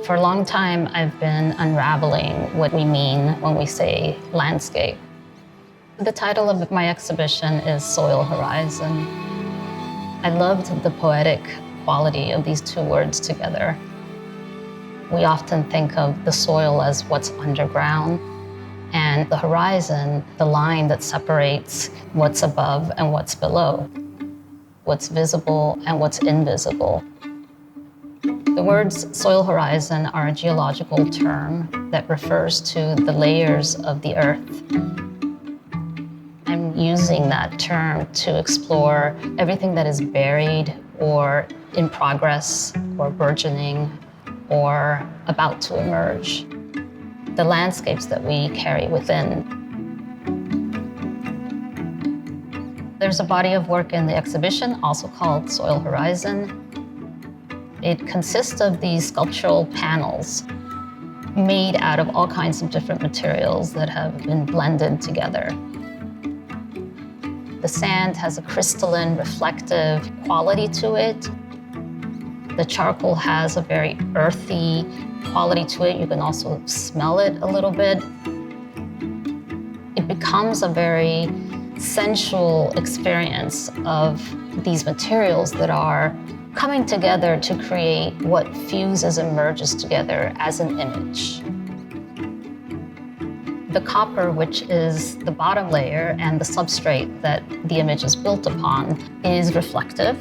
For a long time, I've been unraveling what we mean when we say landscape. The title of my exhibition is Soil Horizon. I loved the poetic quality of these two words together. We often think of the soil as what's underground, and the horizon, the line that separates what's above and what's below, what's visible and what's invisible. The words soil horizon are a geological term that refers to the layers of the earth. I'm using that term to explore everything that is buried or in progress or burgeoning or about to emerge. The landscapes that we carry within. There's a body of work in the exhibition also called Soil Horizon. It consists of these sculptural panels made out of all kinds of different materials that have been blended together. The sand has a crystalline, reflective quality to it. The charcoal has a very earthy quality to it. You can also smell it a little bit. It becomes a very sensual experience of these materials that are coming together to create what fuses and merges together as an image. The copper, which is the bottom layer and the substrate that the image is built upon, is reflective.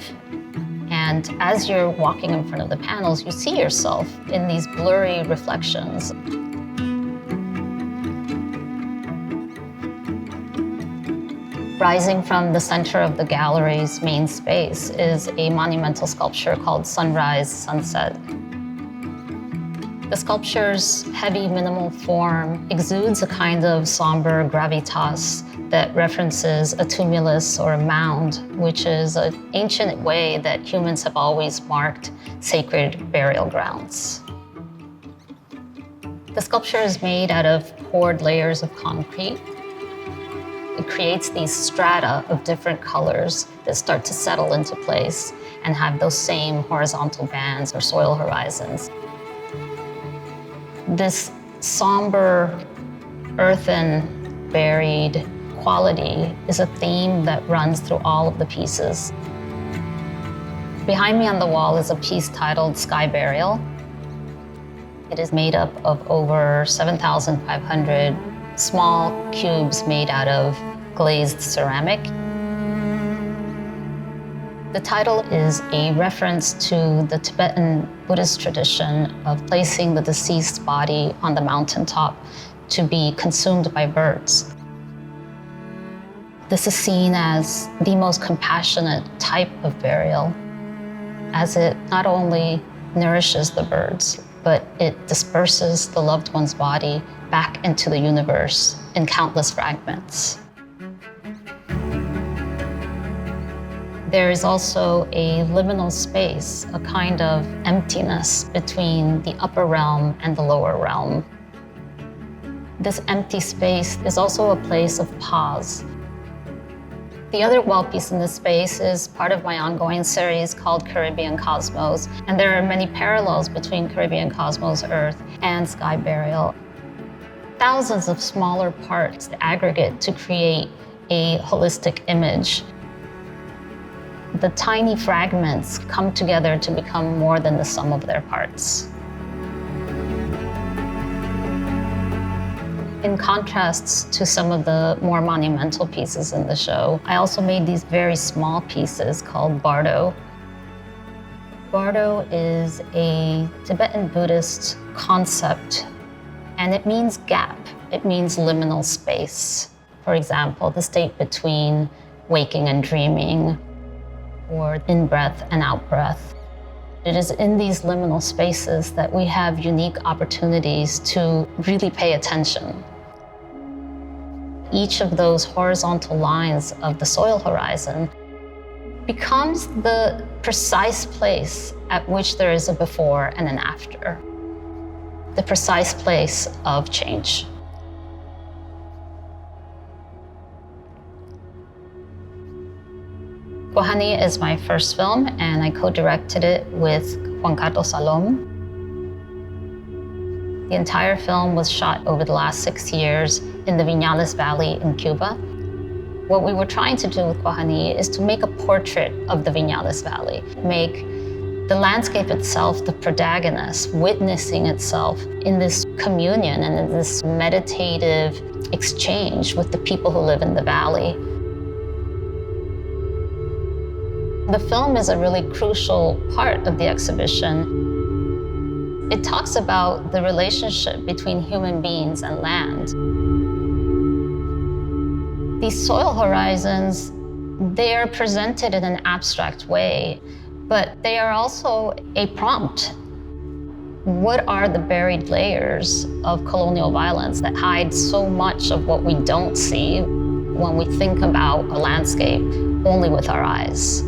And as you're walking in front of the panels, you see yourself in these blurry reflections. Rising from the center of the gallery's main space is a monumental sculpture called Sunrise Sunset. The sculpture's heavy, minimal form exudes a kind of somber gravitas that references a tumulus or a mound, which is an ancient way that humans have always marked sacred burial grounds. The sculpture is made out of poured layers of concrete. It creates these strata of different colors that start to settle into place and have those same horizontal bands or soil horizons. This somber, earthen, buried quality is a theme that runs through all of the pieces. Behind me on the wall is a piece titled Sky Burial. It is made up of over 7,500 small cubes made out of glazed ceramic. The title is a reference to the Tibetan Buddhist tradition of placing the deceased body on the mountaintop to be consumed by birds. This is seen as the most compassionate type of burial, as it not only nourishes the birds, but it disperses the loved one's body back into the universe in countless fragments. There is also a liminal space, a kind of emptiness between the upper realm and the lower realm. This empty space is also a place of pause. The other wall piece in this space is part of my ongoing series called Caribbean Cosmos, and there are many parallels between Caribbean Cosmos Earth and Sky Burial. Thousands of smaller parts aggregate to create a holistic image. The tiny fragments come together to become more than the sum of their parts. In contrast to some of the more monumental pieces in the show, I also made these very small pieces called Bardo. Bardo is a Tibetan Buddhist concept, and it means gap. It means liminal space. For example, the state between waking and dreaming, or in-breath and out-breath. It is in these liminal spaces that we have unique opportunities to really pay attention. Each of those horizontal lines of the soil horizon becomes the precise place at which there is a before and an after, the precise place of change. Kohani is my first film, and I co-directed it with Juan Carlos Salom. The entire film was shot over the last 6 years in the Vinales Valley in Cuba. What we were trying to do with Guajani is to make a portrait of the Vinales Valley, make the landscape itself the protagonist, witnessing itself in this communion and in this meditative exchange with the people who live in the valley. The film is a really crucial part of the exhibition. It talks about the relationship between human beings and land. These soil horizons, they are presented in an abstract way, but they are also a prompt. What are the buried layers of colonial violence that hide so much of what we don't see when we think about a landscape only with our eyes?